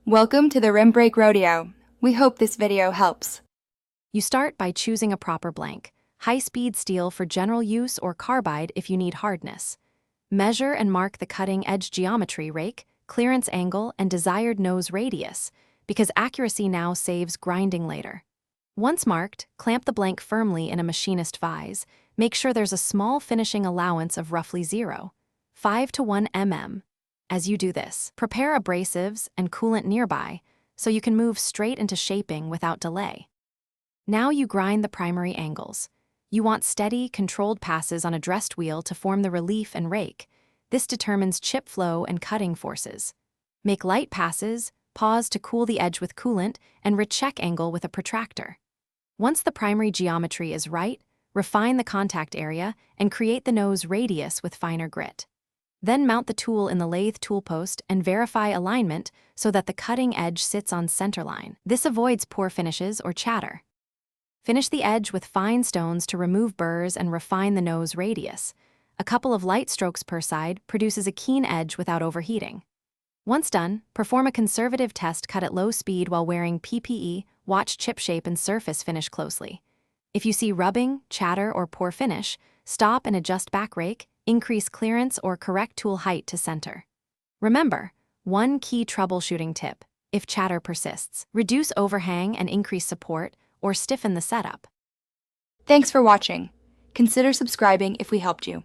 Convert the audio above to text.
Welcome to the Rim Break Rodeo. We hope this video helps. You start by choosing a proper blank, high-speed steel for general use or carbide if you need hardness. Measure and mark the cutting edge geometry rake, clearance angle, and desired nose radius, because accuracy now saves grinding later. Once marked, clamp the blank firmly in a machinist vise. Make sure there's a small finishing allowance of roughly 0.5 to 1 mm. As you do this, prepare abrasives and coolant nearby so you can move straight into shaping without delay. Now you grind the primary angles. You want steady, controlled passes on a dressed wheel to form the relief and rake. This determines chip flow and cutting forces. Make light passes, pause to cool the edge with coolant, and recheck angle with a protractor. Once the primary geometry is right, refine the contact area and create the nose radius with finer grit. Then mount the tool in the lathe tool post and verify alignment so that the cutting edge sits on centerline. This avoids poor finishes or chatter. Finish the edge with fine stones to remove burrs and refine the nose radius. A couple of light strokes per side produces a keen edge without overheating. Once done, perform a conservative test cut at low speed while wearing PPE, watch chip shape and surface finish closely. If you see rubbing, chatter, or poor finish, stop and adjust back rake, increase clearance, or correct tool height to center. Remember, one key troubleshooting tip: if chatter persists, reduce overhang and increase support, or stiffen the setup. Thanks for watching. Consider subscribing if we helped you.